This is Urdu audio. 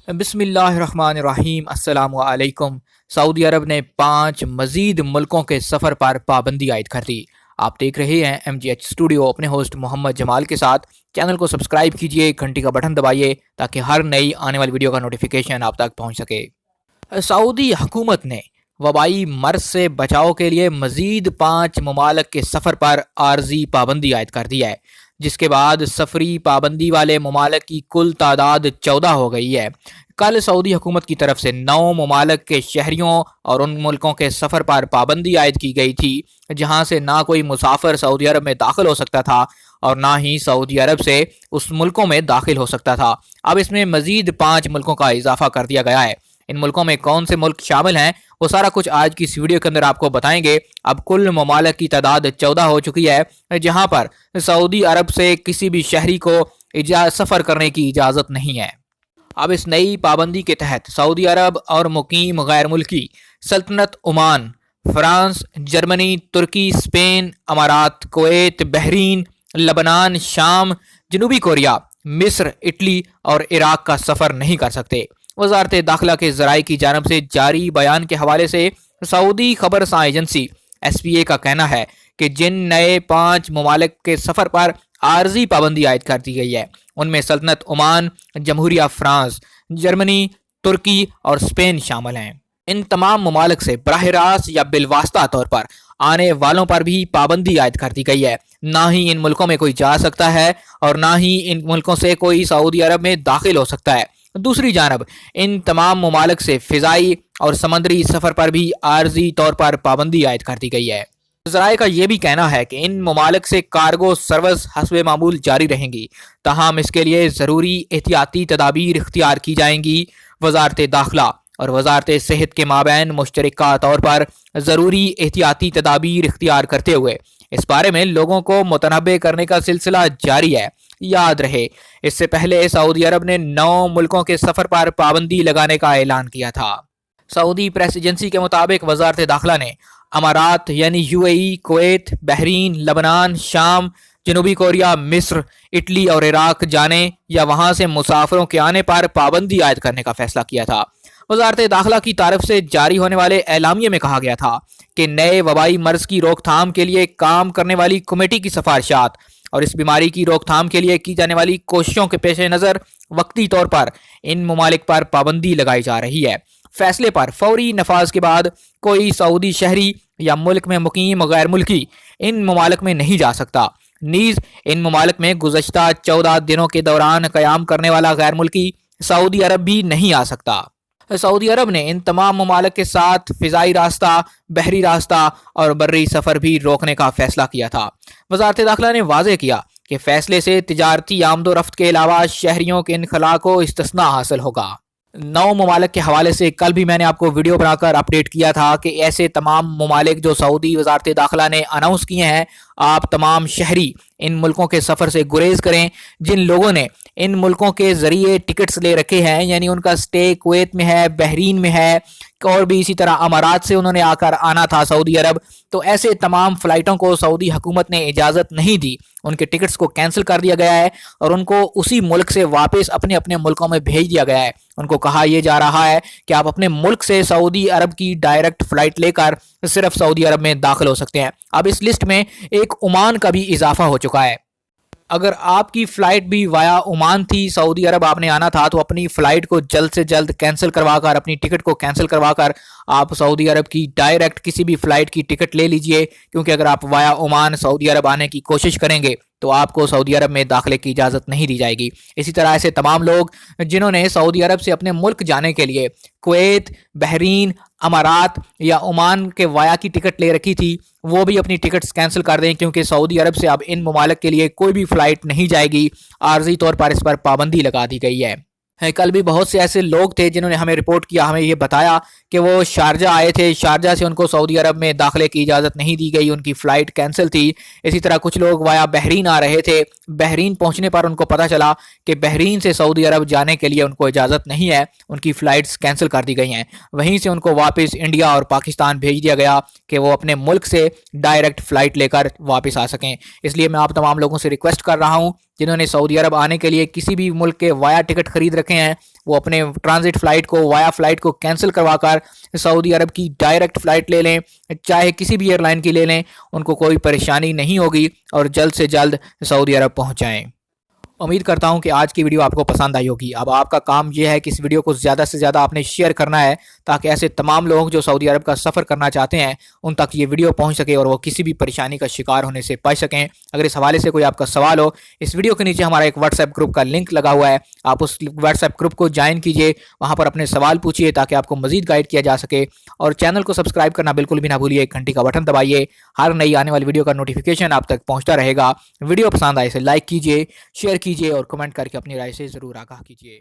بسم اللہ الرحمن الرحیم۔ السلام علیکم۔ سعودی عرب نے 5 مزید ملکوں کے سفر پر پابندی عائد کر دی۔ آپ دیکھ رہے ہیں MGH اسٹوڈیو، اپنے ہوسٹ محمد جمال کے ساتھ۔ چینل کو سبسکرائب کیجئے، گھنٹی کا بٹن دبائیے تاکہ ہر نئی آنے والی ویڈیو کا نوٹیفیکیشن آپ تک پہنچ سکے۔ سعودی حکومت نے وبائی مرض سے بچاؤ کے لیے مزید 5 ممالک کے سفر پر عارضی پابندی عائد کر دی ہے، جس کے بعد سفری پابندی والے ممالک کی کل تعداد 14 ہو گئی ہے۔ کل سعودی حکومت کی طرف سے 9 ممالک کے شہریوں اور ان ملکوں کے سفر پر پابندی عائد کی گئی تھی جہاں سے نہ کوئی مسافر سعودی عرب میں داخل ہو سکتا تھا اور نہ ہی سعودی عرب سے اس ملکوں میں داخل ہو سکتا تھا۔ اب اس میں مزید 5 ملکوں کا اضافہ کر دیا گیا ہے۔ ان ملکوں میں کون سے ملک شامل ہیں وہ سارا کچھ آج کی اس ویڈیو کے اندر آپ کو بتائیں گے۔ اب کل ممالک کی تعداد 14 ہو چکی ہے جہاں پر سعودی عرب سے کسی بھی شہری کو سفر کرنے کی اجازت نہیں ہے۔ اب اس نئی پابندی کے تحت سعودی عرب اور مقیم غیر ملکی سلطنت عمان، فرانس، جرمنی، ترکی، اسپین، امارات، کویت، بحرین، لبنان، شام، جنوبی کوریا، مصر، اٹلی اور عراق کا سفر نہیں کر سکتے۔ وزارت داخلہ کے ذرائع کی جانب سے جاری بیان کے حوالے سے سعودی خبر رساں ایجنسی SPA کا کہنا ہے کہ جن نئے 5 ممالک کے سفر پر عارضی پابندی عائد کر دی گئی ہے ان میں سلطنت عمان، جمہوریہ فرانس، جرمنی، ترکی اور اسپین شامل ہیں۔ ان تمام ممالک سے براہ راست یا بالواسطہ طور پر آنے والوں پر بھی پابندی عائد کر دی گئی ہے۔ نہ ہی ان ملکوں میں کوئی جا سکتا ہے اور نہ ہی ان ملکوں سے کوئی سعودی عرب میں داخل ہو سکتا ہے۔ دوسری جانب ان تمام ممالک سے فضائی اور سمندری سفر پر بھی عارضی طور پر پابندی عائد کر دی گئی ہے۔ ذرائع کا یہ بھی کہنا ہے کہ ان ممالک سے کارگو سروس حسب معمول جاری رہیں گی، تاہم اس کے لیے ضروری احتیاطی تدابیر اختیار کی جائیں گی۔ وزارت داخلہ اور وزارت صحت کے مابین مشترکہ طور پر ضروری احتیاطی تدابیر اختیار کرتے ہوئے اس بارے میں لوگوں کو متنبہ کرنے کا سلسلہ جاری ہے۔ یاد رہے اس سے پہلے سعودی عرب نے 9 ملکوں کے سفر پر پابندی لگانے کا اعلان کیا تھا۔ سعودی پریس ایجنسی کے مطابق وزارت داخلہ نے امارات یعنی UAE، کویت، بحرین، لبنان، شام، جنوبی کوریا، مصر، اٹلی اور عراق جانے یا وہاں سے مسافروں کے آنے پر پابندی عائد کرنے کا فیصلہ کیا تھا۔ وزارت داخلہ کی طرف سے جاری ہونے والے اعلامیے میں کہا گیا تھا کہ نئے وبائی مرض کی روک تھام کے لیے کام کرنے والی کمیٹی کی سفارشات اور اس بیماری کی روک تھام کے لیے کی جانے والی کوششوں کے پیش نظر وقتی طور پر ان ممالک پر پابندی لگائی جا رہی ہے۔ فیصلے پر فوری نفاذ کے بعد کوئی سعودی شہری یا ملک میں مقیم غیر ملکی ان ممالک میں نہیں جا سکتا۔ نیز ان ممالک میں گزشتہ 14 دنوں کے دوران قیام کرنے والا غیر ملکی سعودی عرب بھی نہیں آ سکتا۔ سعودی عرب نے ان تمام ممالک کے ساتھ فضائی راستہ، بحری راستہ اور بری سفر بھی روکنے کا فیصلہ کیا تھا۔ وزارت داخلہ نے واضح کیا کہ فیصلے سے تجارتی آمد و رفت کے علاوہ شہریوں کے انخلاء کو استثناء حاصل ہوگا۔ 9 ممالک کے حوالے سے کل بھی میں نے آپ کو ویڈیو بنا کر اپڈیٹ کیا تھا کہ ایسے تمام ممالک جو سعودی وزارت داخلہ نے اناؤنس کیے ہیں، آپ تمام شہری ان ملکوں کے سفر سے گریز کریں۔ جن لوگوں نے ان ملکوں کے ذریعے ٹکٹس لے رکھے ہیں، یعنی ان کا سٹے کویت میں ہے، بحرین میں ہے اور بھی اسی طرح امارات سے انہوں نے آ کر آنا تھا سعودی عرب، تو ایسے تمام فلائٹوں کو سعودی حکومت نے اجازت نہیں دی۔ ان کے ٹکٹس کو کینسل کر دیا گیا ہے اور ان کو اسی ملک سے واپس اپنے اپنے ملکوں میں بھیج دیا گیا ہے۔ ان کو کہا یہ جا رہا ہے کہ آپ اپنے ملک سے سعودی عرب کی ڈائریکٹ فلائٹ لے کر صرف سعودی عرب میں داخل ہو سکتے ہیں۔ اب اس لسٹ میں ایک عمان کا بھی اضافہ ہو چکا ہے۔ اگر آپ کی فلائٹ بھی وایا عمان تھی، سعودی عرب آپ نے آنا تھا، تو اپنی فلائٹ کو جلد سے جلد کینسل کروا کر، اپنی ٹکٹ کو کینسل کروا کر آپ سعودی عرب کی ڈائریکٹ کسی بھی فلائٹ کی ٹکٹ لے لیجئے، کیونکہ اگر آپ وایا عمان سعودی عرب آنے کی کوشش کریں گے تو آپ کو سعودی عرب میں داخلے کی اجازت نہیں دی جائے گی۔ اسی طرح ایسے تمام لوگ جنہوں نے سعودی عرب سے اپنے ملک جانے کے لیے کویت، بحرین، امارات یا عمان کے وایا کی ٹکٹ لے رکھی تھی، وہ بھی اپنی ٹکٹس کینسل کر دیں، کیونکہ سعودی عرب سے اب ان ممالک کے لیے کوئی بھی فلائٹ نہیں جائے گی۔ عارضی طور پر اس پر پابندی لگا دی گئی ہے۔ کل بھی بہت سے ایسے لوگ تھے جنہوں نے ہمیں رپورٹ کیا، ہمیں یہ بتایا کہ وہ شارجہ آئے تھے، شارجہ سے ان کو سعودی عرب میں داخلے کی اجازت نہیں دی گئی، ان کی فلائٹ کینسل تھی۔ اسی طرح کچھ لوگ وایا بحرین آ رہے تھے، بحرین پہنچنے پر ان کو پتہ چلا کہ بحرین سے سعودی عرب جانے کے لیے ان کو اجازت نہیں ہے، ان کی فلائٹس کینسل کر دی گئی ہیں۔ وہیں سے ان کو واپس انڈیا اور پاکستان بھیج دیا گیا کہ وہ اپنے ملک سے ڈائریکٹ فلائٹ لے کر واپس آ سکیں۔ اس لیے میں آپ تمام لوگوں سے ریکویسٹ کر رہا ہوں جنہوں نے سعودی عرب آنے کے لیے کسی بھی ملک کے وایا ٹکٹ خرید رکھے ہیں وہ اپنے ٹرانزٹ فلائٹ کو وایا فلائٹ کو کینسل کروا کر سعودی عرب کی ڈائریکٹ فلائٹ لے لیں، چاہے کسی بھی ایئر لائن کی لے لیں، ان کو کوئی پریشانی نہیں ہوگی اور جلد سے جلد سعودی عرب پہنچ جائیں۔ امید کرتا ہوں کہ آج کی ویڈیو آپ کو پسند آئی ہوگی۔ اب آپ کا کام یہ ہے کہ اس ویڈیو کو زیادہ سے زیادہ آپ نے شیئر کرنا ہے تاکہ ایسے تمام لوگ جو سعودی عرب کا سفر کرنا چاہتے ہیں ان تک یہ ویڈیو پہنچ سکے اور وہ کسی بھی پریشانی کا شکار ہونے سے بچ سکیں۔ اگر اس حوالے سے کوئی آپ کا سوال ہو، اس ویڈیو کے نیچے ہمارا ایک واٹس ایپ گروپ کا لنک لگا ہوا ہے، آپ اس واٹس ایپ گروپ کو جوائن کیجئے، وہاں پر اپنے سوال پوچھیے تاکہ آپ کو مزید گائیڈ کیا جا سکے، اور چینل کو سبسکرائب کرنا بالکل بھی نہ بھولیے، گھنٹی کا بٹن دبائیے، ہر نئی آنے والی ویڈیو کا نوٹیفیکیشن آپ تک پہنچتا رہے گا۔ ویڈیو پسند آئے اسے لائک کیجئے، شیئر کیجئے اور کمنٹ کر کے اپنی رائے سے ضرور آگاہ کیجیے۔